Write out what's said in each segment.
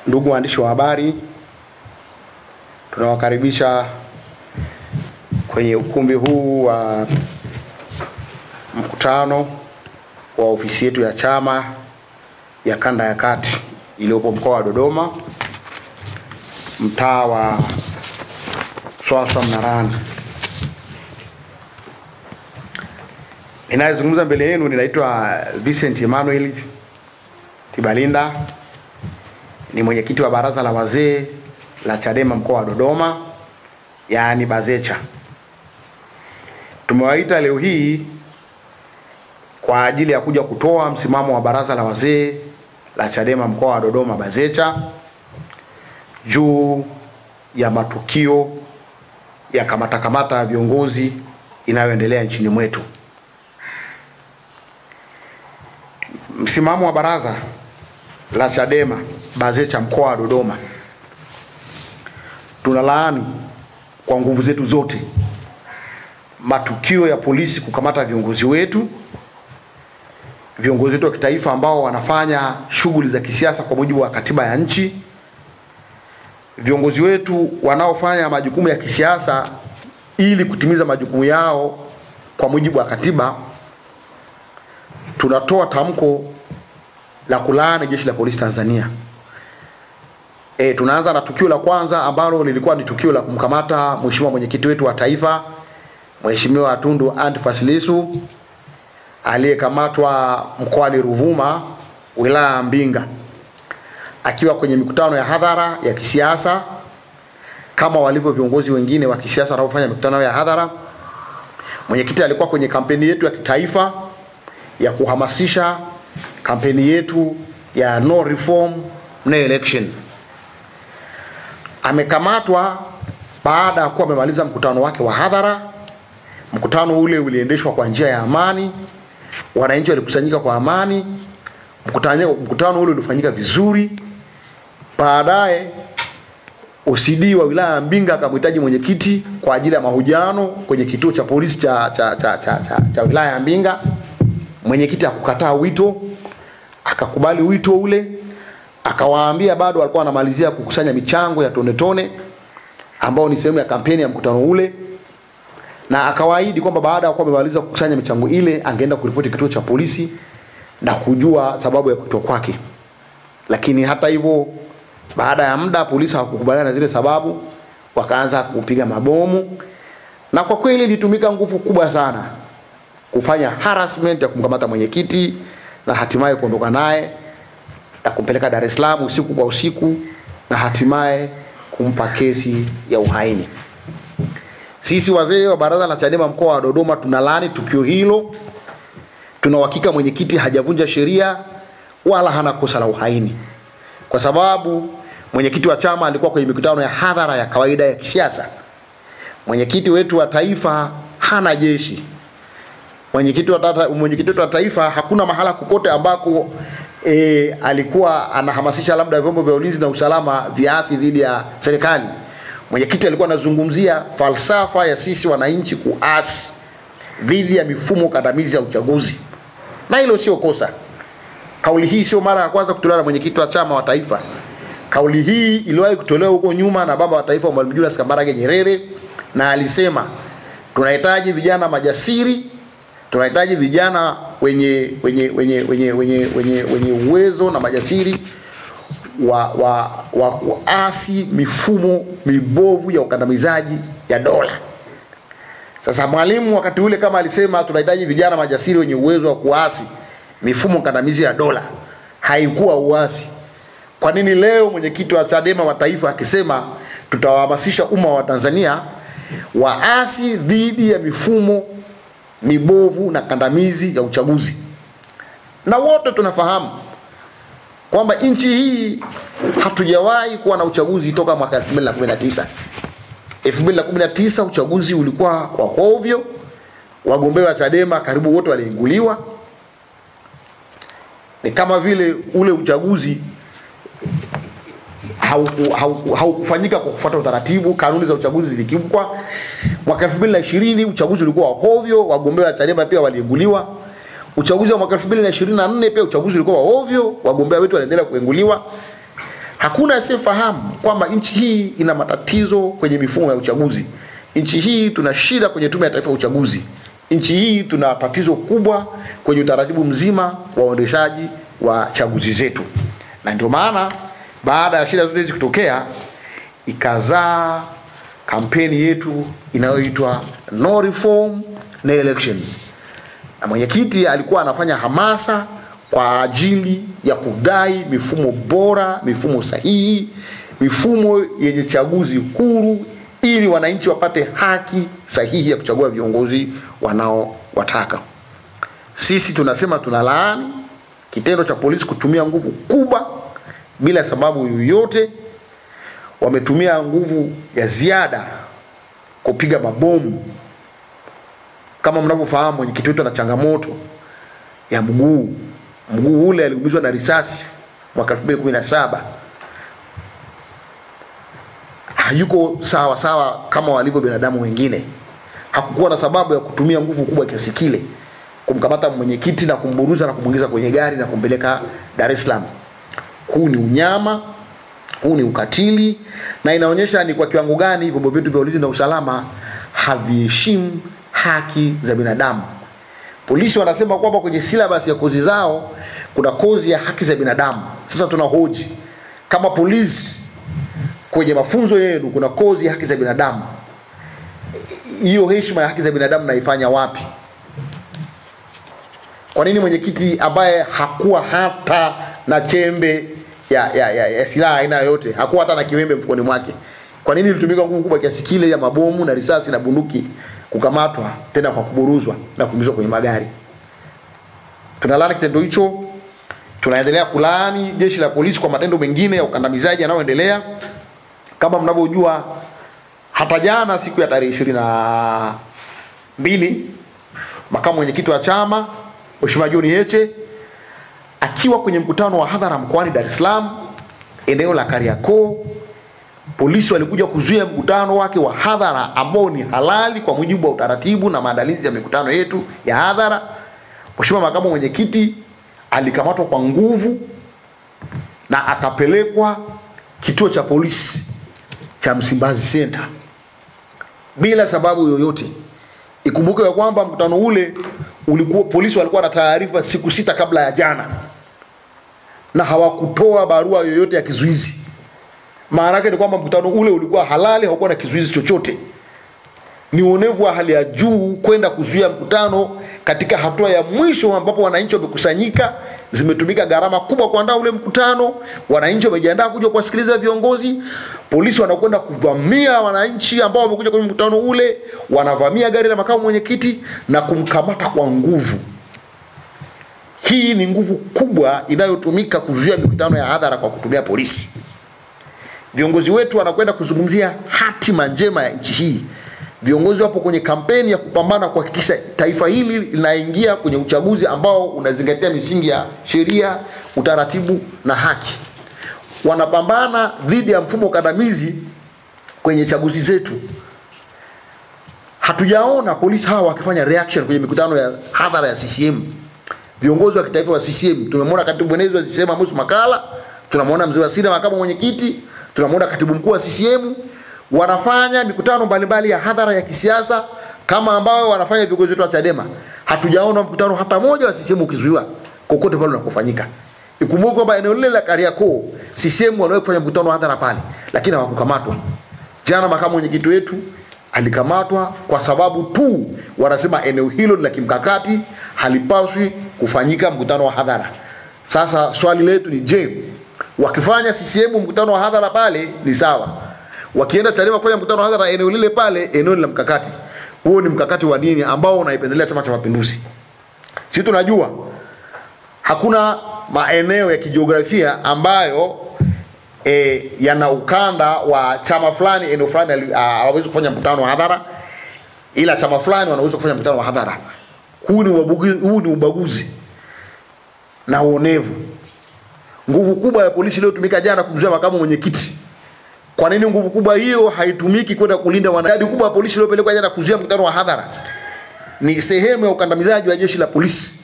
Ndugu waandishi wa habari, tunawakaribisha kwenye ukumbi huu wa mkutano wa ofisi yetu ya chama ya kanda ya kati iliyopo mkoa wa Dodoma, mtaa wa Swaswa Mnarani. Ninayezungumza mbele yenu ninaitwa Vincent Emmanuel Tibalinda, ni mwenyekiti wa baraza la wazee la Chadema mkoa wa Dodoma, yaani Bazecha. Tumewaita leo hii kwa ajili ya kuja kutoa msimamo wa baraza la wazee la Chadema mkoa wa Dodoma Bazecha juu ya matukio ya kamata ya viongozi inayoendelea nchini mwetu. Msimamo wa baraza la Chadema Bazecha mkoa wa Dodoma: tunalaani kwa nguvu zetu zote matukio ya polisi kukamata viongozi wetu wa kitaifa ambao wanafanya shughuli za kisiasa kwa mujibu wa katiba ya nchi. Viongozi wetu wanaofanya majukumu ya kisiasa ili kutimiza majukumu yao kwa mujibu wa katiba. Tunatoa tamko la kulaani jeshi la polisi Tanzania. Tunaanza na tukio la kwanza ambalo lilikuwa ni tukio la kumkamata mheshimiwa mwenyekiti wetu wa taifa, Mheshimiwa Tundu Antipas Lissu, aliyekamatwa mkoani Ruvuma, wilaya ya Mbinga, akiwa kwenye mikutano ya hadhara ya kisiasa kama walivyo viongozi wengine wa kisiasa wanaofanya mikutano ya hadhara. Mwenyekiti alikuwa kwenye kampeni yetu ya kitaifa ya kuhamasisha kampeni yetu ya no reform no election. Amekamatwa baada ya kuwa amemaliza mkutano wake wa hadhara. Mkutano ule uliendeshwa kwa njia ya amani, wananchi walikusanyika kwa amani. Mkutano ule ulifanyika vizuri. Baadaye OCD wa wilaya ya Mbinga akamhitaji mwenyekiti kwa ajili ya mahojiano kwenye kituo cha polisi cha wilaya ya Mbinga. Mwenyekiti akukataa wito, akakubali wito ule, akawaambia bado alikuwa anamalizia kukusanya michango ya tone ambao ni sehemu ya kampeni ya mkutano ule, na akawaahidi kwamba baada ya kuwa amemaliza kukusanya michango ile angeenda kuripoti kituo cha polisi na kujua sababu ya kuitwa kwake. Lakini hata hivyo, baada ya muda polisi hawakukubaliana na zile sababu, wakaanza kupiga mabomu, na kwa kweli ilitumika nguvu kubwa sana kufanya harassment ya kumkamata mwenyekiti na hatimaye kuondoka naye na kumpeleka Dar es Salaam usiku kwa usiku na hatimaye kumpa kesi ya uhaini. Sisi wazee wa baraza la Chadema mkoa wa Dodoma tunalaani tukio hilo. Tunauhakika mwenyekiti hajavunja sheria wala hana kosa la uhaini, kwa sababu mwenyekiti wa chama alikuwa kwenye mikutano ya hadhara ya kawaida ya kisiasa. Mwenyekiti wetu wa taifa hana jeshi. Mwenyekiti wa taifa hakuna mahala kokote ambako alikuwa anahamasisha labda vyombo vya ulinzi na usalama viasi dhidi ya serikali. Mwenyekiti alikuwa anazungumzia falsafa ya sisi wananchi kuasi dhidi ya mifumo kandamizi ya uchaguzi, na hilo sio kosa. Kauli hii sio mara ya kwanza kutolewa na mwenyekiti wa chama wa taifa. Kauli hii iliwahi kutolewa huko nyuma na baba wa taifa Mwalimu Julius Kambarage Nyerere, na alisema tunahitaji vijana majasiri, tunahitaji vijana wenye uwezo na majasiri wa kuasi mifumo mibovu ya ukandamizaji ya dola. Sasa Mwalimu wakati ule kama alisema tunahitaji vijana majasiri wenye uwezo wa kuasi mifumo kandamizi ya dola, haikuwa uasi. Kwa nini leo mwenyekiti wa Chadema wa taifa akisema tutawahamasisha umma wa Tanzania waasi dhidi ya mifumo mibovu na kandamizi ya uchaguzi? Na wote tunafahamu kwamba nchi hii hatujawahi kuwa na uchaguzi toka mwaka 2019. 2019 uchaguzi ulikuwa wa hovyo, wagombea wa Chadema karibu wote waliinguliwa. Ni kama vile ule uchaguzi haukufanyika kwa kufuata utaratibu, kanuni za uchaguzi zilikiukwa. Mwaka 2020 uchaguzi ulikuwa wa hovyo, wagombea wa Chadema pia waliinguliwa. Uchaguzi wa mwaka 2024 pia uchaguzi ulikuwa wa hovyo, wagombea wetu wanaendelea kuinguliwa. Hakuna asiyefahamu kwamba nchi hii ina matatizo kwenye mifumo ya uchaguzi. Nchi hii tuna shida kwenye Tume ya Taifa ya Uchaguzi. Nchi hii tuna tatizo kubwa kwenye utaratibu mzima wa uendeshaji wa chaguzi zetu. Na ndio maana baada ya shida zote hizi kutokea, ikazaa kampeni yetu inayoitwa No Reform No Election. Na mwenyekiti alikuwa anafanya hamasa kwa ajili ya kudai mifumo bora, mifumo sahihi, mifumo yenye chaguzi huru, ili wananchi wapate haki sahihi ya kuchagua viongozi wanaowataka. Sisi tunasema tunalaani kitendo cha polisi kutumia nguvu kubwa bila sababu yoyote. Wametumia nguvu ya ziada kupiga mabomu. Kama mnavyofahamu, mwenyekiti wetu ana changamoto ya mguu. Mguu ule aliumizwa na risasi mwaka 2017. Hayuko sawa sawa kama walivyo binadamu wengine. Hakukuwa na sababu ya kutumia nguvu kubwa kiasi kile kumkamata mwenyekiti na kumburuza na kumuingiza kwenye gari na kumpeleka Dar es Salaam. Huu ni unyama, huu ni ukatili, na inaonyesha ni kwa kiwango gani vyombo vyetu vya ulinzi na usalama haviheshimu haki za binadamu. Polisi wanasema kwamba kwenye syllabus ya kozi zao kuna kozi ya haki za binadamu. Sasa tunahoji, kama polisi kwenye mafunzo yenu kuna kozi ya haki za binadamu, hiyo heshima ya haki za binadamu naifanya wapi? Kwa nini mwenyekiti ambaye hakuwa hata na chembe ya silaha aina yoyote, hakuwa hata na kiwembe mfukoni mwake, kwa nini ilitumika nguvu kubwa kiasi kile ya mabomu na risasi na bunduki kukamatwa tena kwa kuburuzwa na kuingizwa kwenye magari? Tunalaani kitendo hicho. Tunaendelea kulaani jeshi la polisi kwa matendo mengine ya ukandamizaji yanayoendelea. Kama mnavyojua, hata jana siku ya tarehe 22, makamu mwenyekiti wa chama Mheshimiwa John Heche akiwa kwenye mkutano wa hadhara mkoani Dar es Salaam eneo la Kariakoo, polisi walikuja kuzuia mkutano wake wa hadhara ambao ni halali kwa mujibu wa utaratibu na maandalizi ya mikutano yetu ya hadhara. Mheshimiwa makamu mwenyekiti alikamatwa kwa nguvu na akapelekwa kituo cha polisi cha Msimbazi Center bila sababu yoyote. Ikumbuke ya kwamba mkutano ule ulikuwa, polisi walikuwa na taarifa siku 6 kabla ya jana, na hawakutoa barua yoyote ya kizuizi. Maana yake ni kwamba mkutano ule ulikuwa halali, haukuwa na kizuizi chochote. Ni uonevu wa hali ya juu kwenda kuzuia mkutano katika hatua ya mwisho ambapo wananchi wamekusanyika. Zimetumika gharama kubwa kuandaa ule mkutano, wananchi wamejiandaa kuja kuwasikiliza viongozi. Polisi wanakwenda kuvamia wananchi ambao wamekuja kwenye mkutano ule, wanavamia gari la makamu mwenyekiti na kumkamata kwa nguvu. Hii ni nguvu kubwa inayotumika kuzuia mikutano ya hadhara kwa kutumia polisi. Viongozi wetu wanakwenda kuzungumzia hatima njema ya nchi hii. Viongozi wapo kwenye kampeni ya kupambana kuhakikisha taifa hili linaingia kwenye uchaguzi ambao unazingatia misingi ya sheria, utaratibu na haki. Wanapambana dhidi ya mfumo kandamizi kwenye chaguzi zetu. Hatujaona polisi hawa wakifanya reaction kwenye mikutano ya hadhara ya CCM. Viongozi wa kitaifa wa CCM, tumemwona katibu mwenezi wa CCM Amos Makala, tunamwona mzee wa Sira makamu mwenyekiti, tunamwona katibu mkuu wa CCM, wanafanya mikutano mbalimbali ya hadhara ya kisiasa kama ambao wanafanya viongozi wetu wa Chadema. Hatujaona mkutano hata moja wa CCM ukizuiwa kokote pale unakofanyika. Ikumbuke kwamba eneo lile la Kariakoo CCM waliwahi kufanya mkutano wa hadhara pale, lakini hawakukamatwa. Jana makamu mwenyekiti wetu alikamatwa kwa sababu tu wanasema eneo hilo ni la kimkakati, halipaswi kufanyika mkutano wa hadhara. Sasa swali letu ni je, wakifanya CCM mkutano wa hadhara pale ni sawa? Wakienda Chadema kufanya mkutano wa hadhara eneo lile pale, eneo la mkakati, huo ni mkakati wa nini ambao unaipendelea Chama cha Mapinduzi? Sisi tunajua hakuna maeneo ya kijiografia ambayo yana ukanda wa chama fulani, eneo fulani hawawezi kufanya mkutano wa hadhara, ila chama fulani wanaweza kufanya mkutano wa hadhara. Huu ni ubaguzi na uonevu. Nguvu kubwa ya polisi leo tumika jana kumzuia makamu mwenyekiti. Kwa nini nguvu kubwa hiyo haitumiki kwenda kulinda wananchi? Idadi kubwa ya polisi leo pelekwa jana kuzuia mkutano wa hadhara ni sehemu ya ukandamizaji wa jeshi la polisi.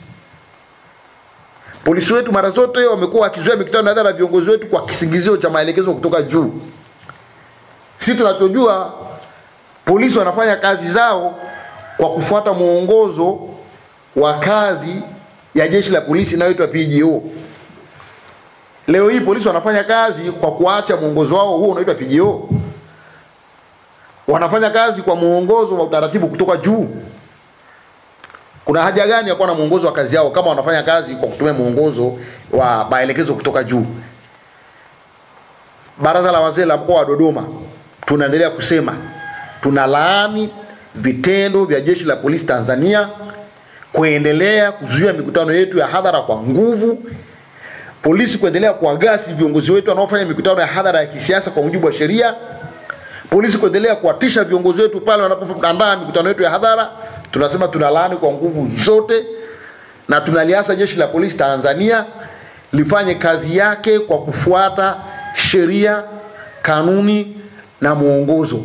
Polisi wetu mara zote wamekuwa wakizuia mikutano ya hadhara na viongozi wetu kwa kisingizio cha maelekezo kutoka juu. Sisi tunachojua, polisi wanafanya kazi zao kwa kufuata muongozo wa kazi ya jeshi la polisi inayoitwa PGO. Leo hii polisi wanafanya kazi kwa kuacha muongozo wao huo unaoitwa PGO. Wanafanya kazi kwa muongozo wa utaratibu kutoka juu. Kuna haja gani ya kuwa na muongozo wa kazi yao kama wanafanya kazi kwa kutumia muongozo wa maelekezo kutoka juu? Baraza la Wazee la Mkoa wa Dodoma tunaendelea kusema tunalaani vitendo vya jeshi la polisi Tanzania kuendelea kuzuia mikutano yetu ya hadhara kwa nguvu, polisi kuendelea kuagasi viongozi wetu wanaofanya mikutano ya hadhara ya kisiasa kwa mujibu wa sheria, polisi kuendelea kuwatisha viongozi wetu pale wanapoandaa mikutano yetu ya hadhara. Tunasema tunalaani kwa nguvu zote na tunaliasa jeshi la polisi Tanzania lifanye kazi yake kwa kufuata sheria, kanuni na muongozo.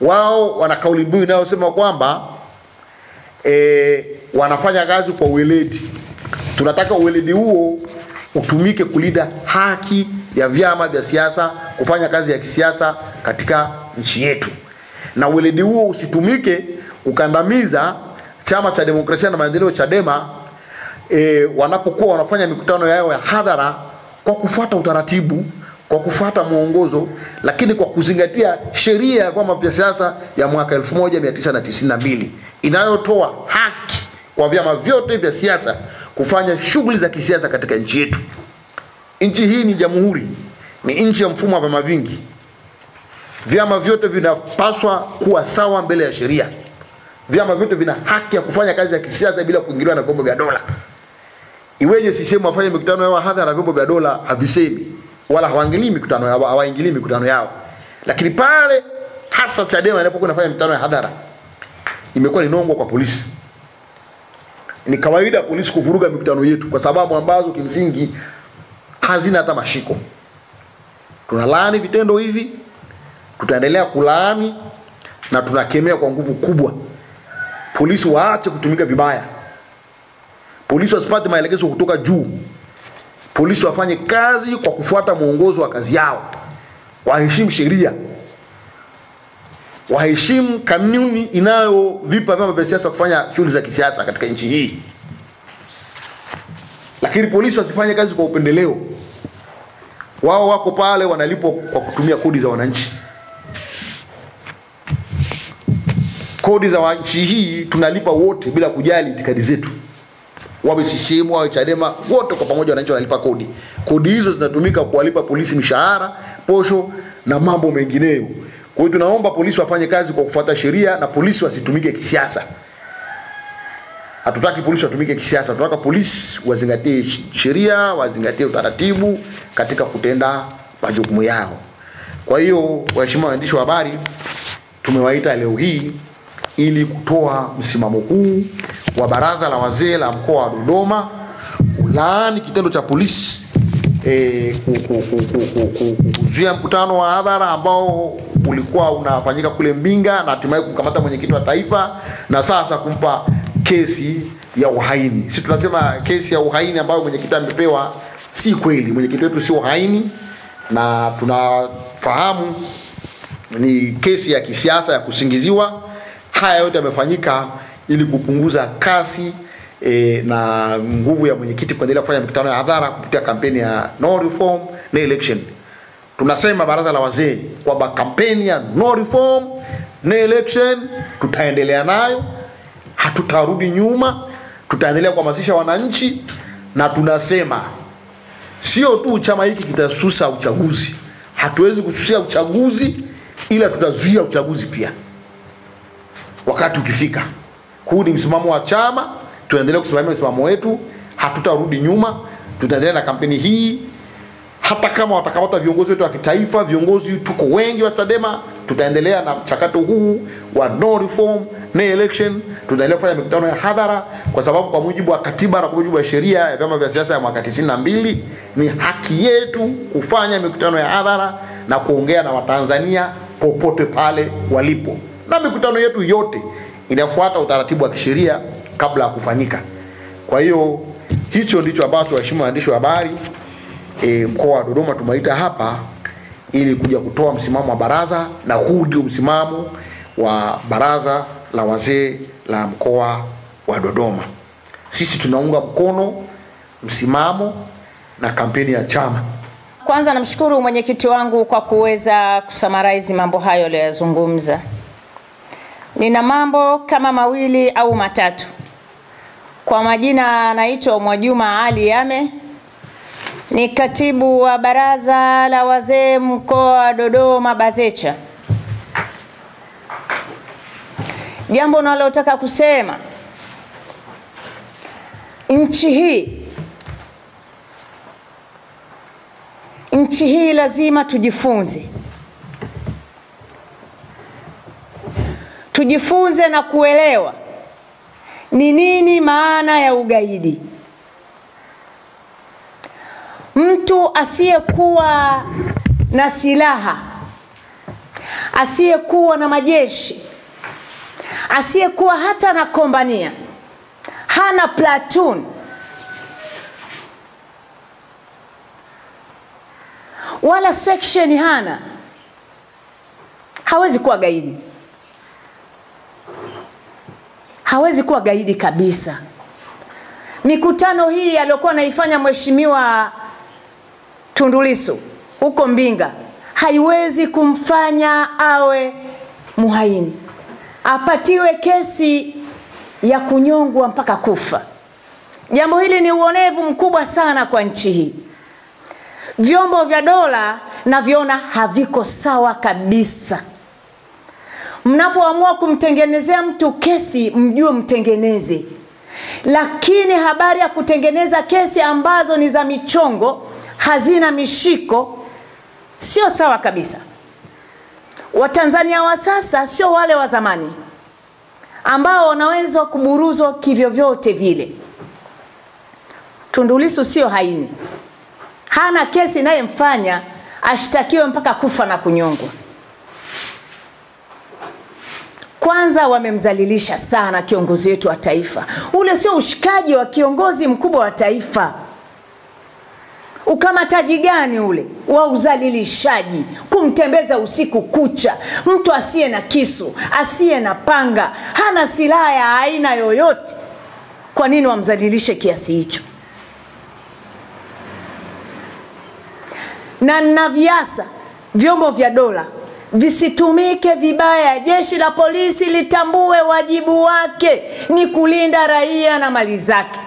Wao wana kauli mbiu inayosema kwamba wanafanya kazi kwa weledi. Tunataka uweledi huo utumike kulinda haki ya vyama vya siasa kufanya kazi ya kisiasa katika nchi yetu. Na uweledi huo usitumike ukandamiza Chama cha Demokrasia na Maendeleo Chadema wanapokuwa wanafanya mikutano yao ya hadhara kwa kufuata utaratibu, kwa kufuata muongozo, lakini kwa kuzingatia sheria ya vyama vya siasa ya mwaka 1992 inayotoa haki kwa vyama vyote vya siasa kufanya shughuli za kisiasa katika nchi yetu. Nchi hii ni jamhuri, ni nchi ya mfumo wa vyama vingi. Vyama vyote vinapaswa kuwa sawa mbele ya sheria. Vyama vyote vina haki ya kufanya kazi ya kisiasa bila kuingiliwa na vyombo vya dola. Iweje CCM wafanye mikutano yao hadhara na vyombo vya dola havisemi wala hawaingilii mikutano yao, hawaingilii mikutano yao. Lakini pale hasa Chadema inapokuwa inafanya mikutano ya hadhara imekuwa ni nongo kwa polisi. Ni kawaida polisi kuvuruga mikutano yetu kwa sababu ambazo kimsingi hazina hata mashiko. Tunalaani vitendo hivi, tutaendelea kulaani na tunakemea kwa nguvu kubwa. Polisi waache kutumika vibaya. Polisi wasipate maelekezo kutoka juu. Polisi wafanye kazi kwa kufuata muongozo wa kazi yao. Waheshimu sheria. Waheshimu kanuni inayovipa vyama vya siasa kufanya shughuli za kisiasa katika nchi hii. Lakini polisi wasifanye kazi kwa upendeleo. Wao wako pale wanalipwa kwa kutumia kodi za wananchi. Kodi za nchi hii tunalipa wote bila kujali itikadi zetu. Wawe CCM, wawe Chadema, wote kwa pamoja wananchi wanalipa kodi. Kodi hizo zinatumika kuwalipa polisi mishahara, posho na mambo mengineyo. Kwa hiyo tunaomba polisi wafanye kazi kwa kufuata sheria na polisi wasitumike kisiasa. Hatutaki polisi watumike kisiasa, tunataka polisi wazingatie sheria, wazingatie utaratibu katika kutenda majukumu yao. Kwa hiyo waheshimiwa waandishi wa habari, tumewaita leo hii ili kutoa msimamo huu wa Baraza la Wazee la Mkoa wa Dodoma kulaani kitendo cha polisi kuzuia mkutano wa hadhara ambao ulikuwa unafanyika kule Mbinga na hatimaye kumkamata mwenyekiti wa taifa na sasa kumpa kesi ya uhaini. Sisi tunasema kesi ya uhaini ambayo mwenyekiti amepewa si kweli. Mwenyekiti wetu sio uhaini na tunafahamu ni kesi ya kisiasa ya kusingiziwa. Haya yote yamefanyika ili kupunguza kasi na nguvu ya mwenyekiti kuendelea kufanya mikutano ya hadhara kupitia kampeni ya no reform no election. Tunasema Baraza la Wazee kwamba kampeni ya no reform no election tutaendelea nayo, hatutarudi nyuma, tutaendelea kuhamasisha wananchi, na tunasema sio tu chama hiki kitasusa uchaguzi. Hatuwezi kususia uchaguzi, ila tutazuia uchaguzi pia wakati ukifika. Huu ni msimamo wa chama, tuendelee kusimamia msimamo wetu, hatutarudi nyuma, tutaendelea na kampeni hii. Hata kama watakamata viongozi wetu wa kitaifa, viongozi tuko wengi wa Chadema, tutaendelea na mchakato huu wa no reform no election. Tutaendelea kufanya mikutano ya hadhara kwa sababu kwa mujibu wa katiba na kwa mujibu wa sheria ya vyama vya siasa ya mwaka 92 ni haki yetu kufanya mikutano ya hadhara na kuongea na Watanzania popote pale walipo. Na mikutano yetu yote inafuata utaratibu wa kisheria kabla ya kufanyika. Kwa hiyo Hicho ndicho ambacho waheshimiwa waandishi wa habari mkoa wa Dodoma tumeita hapa ili kuja kutoa msimamo wa baraza, na huu ndio msimamo wa baraza la wazee la mkoa wa Dodoma. Sisi tunaunga mkono msimamo na kampeni ya chama. Kwanza namshukuru mwenyekiti wangu kwa kuweza kusummarize mambo hayo aliyozungumza. Nina mambo kama mawili au matatu. Kwa majina anaitwa Mwajuma Ali Yame, ni katibu wa baraza la wazee mkoa wa Dodoma Bazecha. Jambo nalotaka kusema, nchi hii lazima tujifunze na kuelewa ni nini maana ya ugaidi. Mtu asiyekuwa na silaha, asiyekuwa na majeshi, asiyekuwa hata na kombania, hana platoon, wala section hawezi kuwa gaidi. Hawezi kuwa gaidi kabisa. Mikutano hii aliyokuwa naifanya Mheshimiwa Tundu Lissu huko Mbinga haiwezi kumfanya awe muhaini, apatiwe kesi ya kunyongwa mpaka kufa. Jambo hili ni uonevu mkubwa sana kwa nchi hii. Vyombo vya dola naviona haviko sawa kabisa. Mnapoamua kumtengenezea mtu kesi, mjue mtengeneze. Lakini habari ya kutengeneza kesi ambazo ni za michongo, hazina mishiko, sio sawa kabisa. Watanzania wa sasa sio wale wa zamani ambao wanaweza kuburuzwa kivyo vyote vile. Tundu Lissu sio haini. Hana kesi inayemfanya ashtakiwe mpaka kufa na kunyongwa. Kwanza wamemzalilisha sana kiongozi wetu wa taifa. Ule sio ushikaji wa kiongozi mkubwa wa taifa. Ukamataji gani ule wa uzalilishaji, kumtembeza usiku kucha, mtu asiye na kisu, asiye na panga, hana silaha ya aina yoyote. Kwa nini wamzalilishe kiasi hicho? Na naviasa vyombo vya dola visitumike vibaya. Jeshi la polisi litambue wajibu wake ni kulinda raia na mali zake.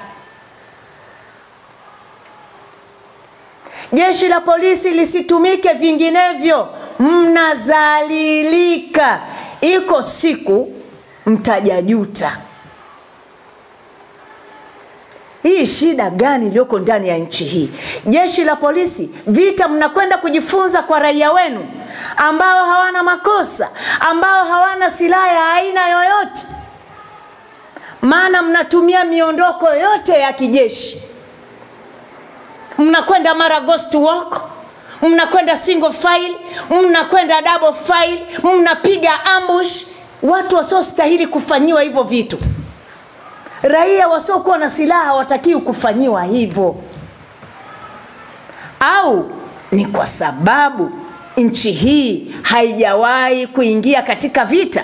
Jeshi la polisi lisitumike vinginevyo, mnazalilika. Iko siku mtajajuta. Hii shida gani iliyoko ndani ya nchi hii? Jeshi la polisi, vita mnakwenda kujifunza kwa raia wenu ambao hawana makosa, ambao hawana silaha ya aina yoyote. Maana mnatumia miondoko yote ya kijeshi. Mnakwenda mara ghost walk, mnakwenda single file, mnakwenda double file, mnapiga ambush. Watu wasiostahili kufanyiwa hivyo vitu. Raia wasiokuwa na silaha hawatakiwi kufanyiwa hivyo. Au ni kwa sababu nchi hii haijawahi kuingia katika vita?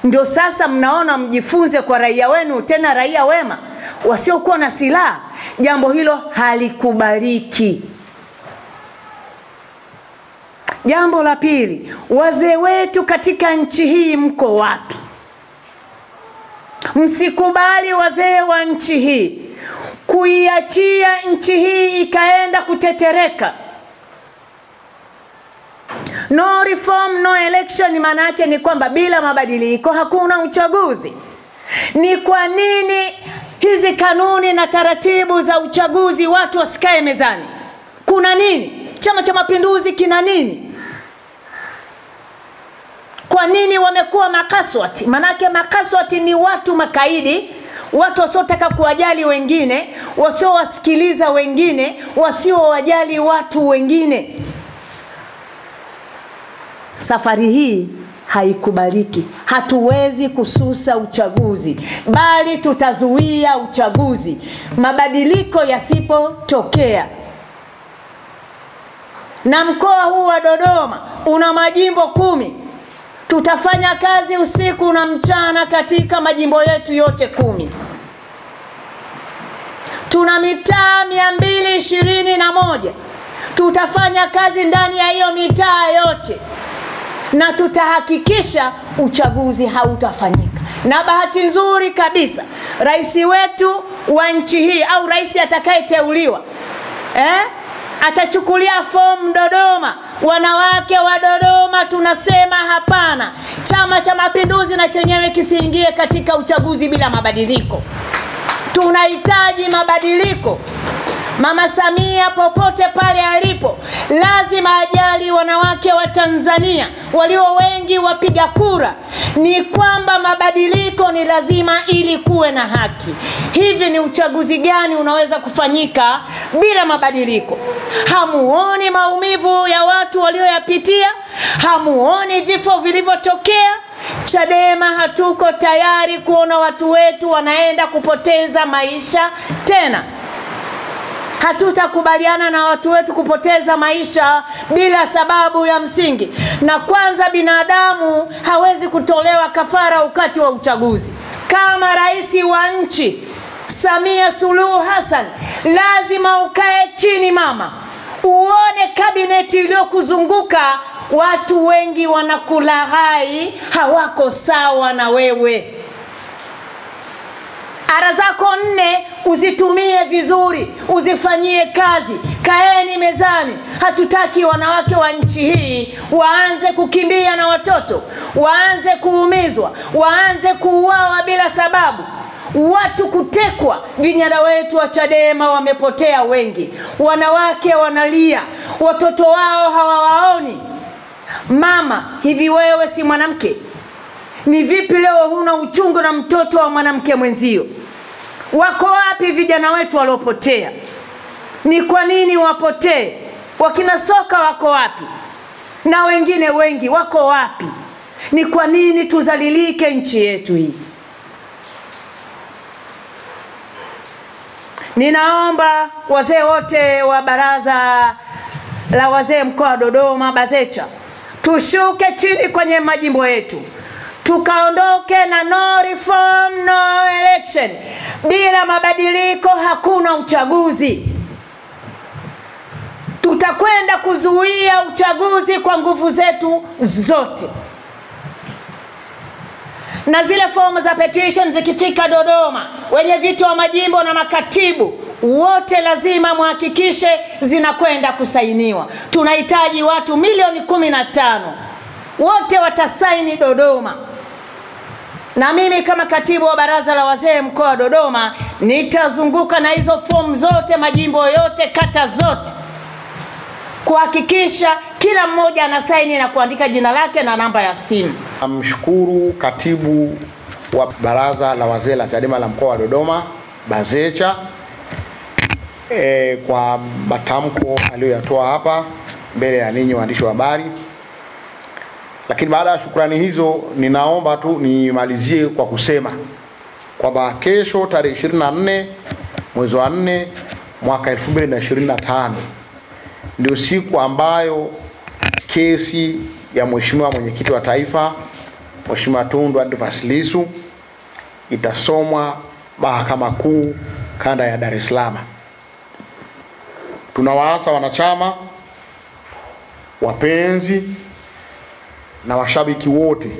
Ndio sasa mnaona mjifunze kwa raia wenu, tena raia wema wasiokuwa na silaha. Jambo hilo halikubaliki. Jambo la pili, wazee wetu katika nchi hii mko wapi? Msikubali wazee wa nchi hii kuiachia nchi hii ikaenda kutetereka. No reform, no election, maana yake ni kwamba bila mabadiliko hakuna uchaguzi. Ni kwa nini hizi kanuni na taratibu za uchaguzi watu wasikae mezani? Kuna nini? Chama cha Mapinduzi kina nini? Kwa nini wamekuwa makaswati? Manake makaswati ni watu makaidi, watu wasiotaka kuwajali wengine, wasiowasikiliza wengine, wasiowajali watu wengine. Safari hii haikubaliki. Hatuwezi kususa uchaguzi, bali tutazuia uchaguzi mabadiliko yasipotokea. Na mkoa huu wa Dodoma una majimbo 10. Tutafanya kazi usiku na mchana katika majimbo yetu yote 10. Tuna mitaa 221. Tutafanya kazi ndani ya hiyo mitaa yote na tutahakikisha uchaguzi hautafanyika. Na bahati nzuri kabisa, rais wetu wa nchi hii au rais atakayeteuliwa atachukulia fomu Dodoma. Wanawake wa Dodoma tunasema hapana, Chama cha Mapinduzi na chenyewe kisiingie katika uchaguzi bila mabadiliko. Tunahitaji mabadiliko. Mama Samia popote pale alipo lazima ajali wanawake wa Tanzania walio wengi wapiga kura. Ni kwamba mabadiliko ni lazima ili kuwe na haki. Hivi ni uchaguzi gani unaweza kufanyika bila mabadiliko? Hamuoni maumivu ya watu walioyapitia? Hamuoni vifo vilivyotokea? Chadema hatuko tayari kuona watu wetu wanaenda kupoteza maisha tena. Hatutakubaliana na watu wetu kupoteza maisha bila sababu ya msingi. Na kwanza, binadamu hawezi kutolewa kafara wakati wa uchaguzi. Kama rais wa nchi Samia Suluhu Hassan, lazima ukae chini mama, uone kabineti iliyokuzunguka watu wengi wanakulaghai, hawako sawa na wewe. Ara zako 4 uzitumie vizuri, uzifanyie kazi. Kaeni mezani. Hatutaki wanawake wa nchi hii waanze kukimbia na watoto, waanze kuumizwa, waanze kuuawa bila sababu, watu kutekwa. Vijana wetu wa Chadema wamepotea wengi, wanawake wanalia, watoto wao hawawaoni. Mama, hivi wewe si mwanamke? Ni vipi leo huna uchungu na mtoto wa mwanamke mwenzio? Wako wapi vijana wetu waliopotea? Ni kwa nini wapotee? Wakina Soka wako wapi? Na wengine wengi wako wapi? Ni kwa nini tuzalilike nchi yetu hii? Ninaomba wazee wote wa baraza la wazee mkoa wa Dodoma, BAZECHA, tushuke chini kwenye majimbo yetu, tukaondoke na no reform no election. Bila mabadiliko hakuna uchaguzi. Tutakwenda kuzuia uchaguzi kwa nguvu zetu zote. Na zile fomu za petition zikifika Dodoma, wenye viti wa majimbo na makatibu wote lazima muhakikishe zinakwenda kusainiwa. Tunahitaji watu milioni 15. Wote watasaini Dodoma. Na mimi kama katibu wa baraza la wazee mkoa wa Dodoma nitazunguka na hizo fomu zote, majimbo yote, kata zote, kuhakikisha kila mmoja anasaini na kuandika jina lake na namba ya simu. Namshukuru katibu wa baraza la wazee la Chadema la mkoa wa Dodoma, BAZECHA, kwa matamko aliyoyatoa hapa mbele ya ninyi waandishi wa habari. Lakini baada ya shukrani hizo, ninaomba tu nimalizie kwa kusema kwamba kesho tarehe 24 mwezi wa 4 mwaka 2025 ndio siku ambayo kesi ya Mheshimiwa Mwenyekiti wa Taifa Mheshimiwa Tundu Antipas Lissu itasomwa Mahakama Kuu Kanda ya Dar es Salaam. Tunawaasa wanachama, wapenzi na washabiki wote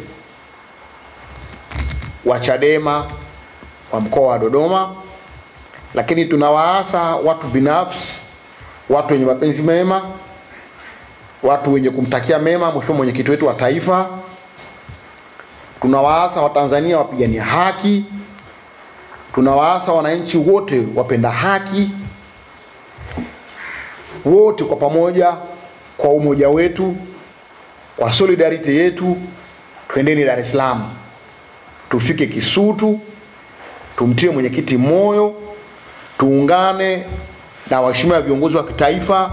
wa Chadema wa mkoa wa Dodoma, lakini tunawaasa watu binafsi, watu wenye mapenzi mema, watu wenye kumtakia mema Mheshimiwa Mwenyekiti wetu wa Taifa. Tunawaasa Watanzania wapigania haki, tunawaasa wananchi wote wapenda haki, wote kwa pamoja, kwa umoja wetu, kwa solidarity yetu, twendeni Dar es Salaam, tufike Kisutu, tumtie mwenyekiti moyo, tuungane na waheshimiwa viongozi wa kitaifa,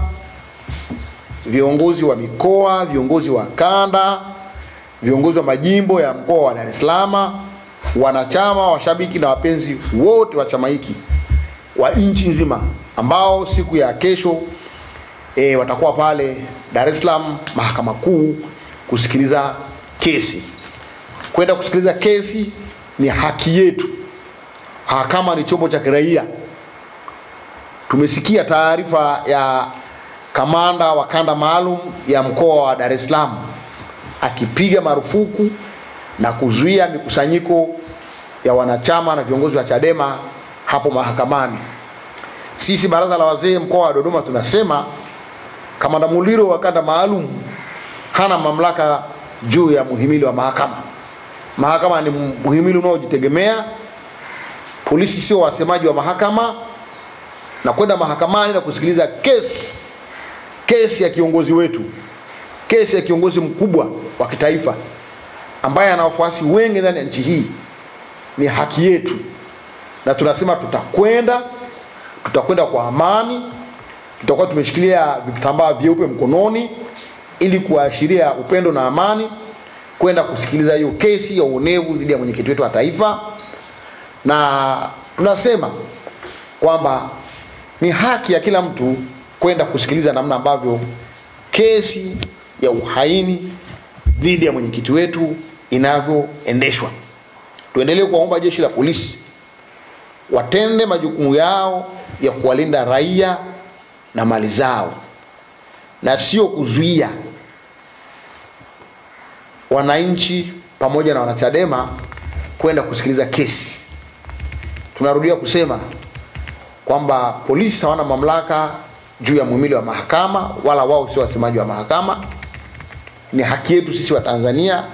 viongozi wa mikoa, viongozi wa kanda, viongozi wa majimbo ya mkoa wa Dar es Salaam, wanachama, washabiki na wapenzi wote wa chama hiki wa nchi nzima ambao siku ya kesho watakuwa pale Dar es Salaam Mahakama Kuu kusikiliza kesi. Kwenda kusikiliza kesi ni haki yetu. Mahakama ni chombo cha kiraia. Tumesikia taarifa ya kamanda wa kanda maalum ya mkoa wa Dar es Salaam akipiga marufuku na kuzuia mikusanyiko ya wanachama na viongozi wa Chadema hapo mahakamani. Sisi baraza la wazee mkoa wa Dodoma tunasema kamanda Muliro wa kanda maalum hana mamlaka juu ya muhimili wa mahakama. Mahakama ni muhimili unaojitegemea. Polisi sio wasemaji wa mahakama, na kwenda mahakamani na kusikiliza kesi ya kiongozi wetu, kesi ya kiongozi mkubwa wa kitaifa ambaye ana wafuasi wengi ndani ya nchi hii ni haki yetu. Na tunasema tutakwenda kwa amani, tutakuwa tumeshikilia vitambaa vyeupe mkononi ili kuashiria upendo na amani, kwenda kusikiliza hiyo kesi ya uonevu dhidi ya mwenyekiti wetu wa taifa. Na tunasema kwamba ni haki ya kila mtu kwenda kusikiliza namna ambavyo kesi ya uhaini dhidi ya mwenyekiti wetu inavyoendeshwa. Tuendelee kuomba jeshi la polisi watende majukumu yao ya kuwalinda raia na mali zao, na sio kuzuia wananchi pamoja na wanachadema kwenda kusikiliza kesi. Tunarudia kusema kwamba polisi hawana mamlaka juu ya muhimili wa mahakama, wala wao sio wasemaji wa mahakama. Ni haki yetu sisi wa Tanzania,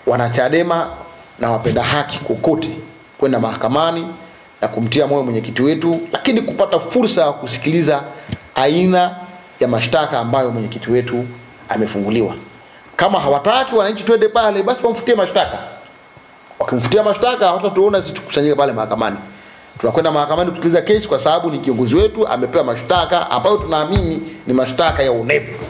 wanachadema na wapenda haki kokote, kwenda mahakamani na kumtia moyo mwenyekiti wetu, lakini kupata fursa ya kusikiliza aina ya mashtaka ambayo mwenyekiti wetu amefunguliwa. Kama hawataki wananchi twende pale, basi wamfutie mashtaka. Wakimfutia mashtaka hawatatuona sisi tukusanyike pale mahakamani. Tunakwenda mahakamani kusikiliza kesi kwa sababu ni kiongozi wetu amepewa mashtaka ambayo tunaamini ni mashtaka ya uonevu.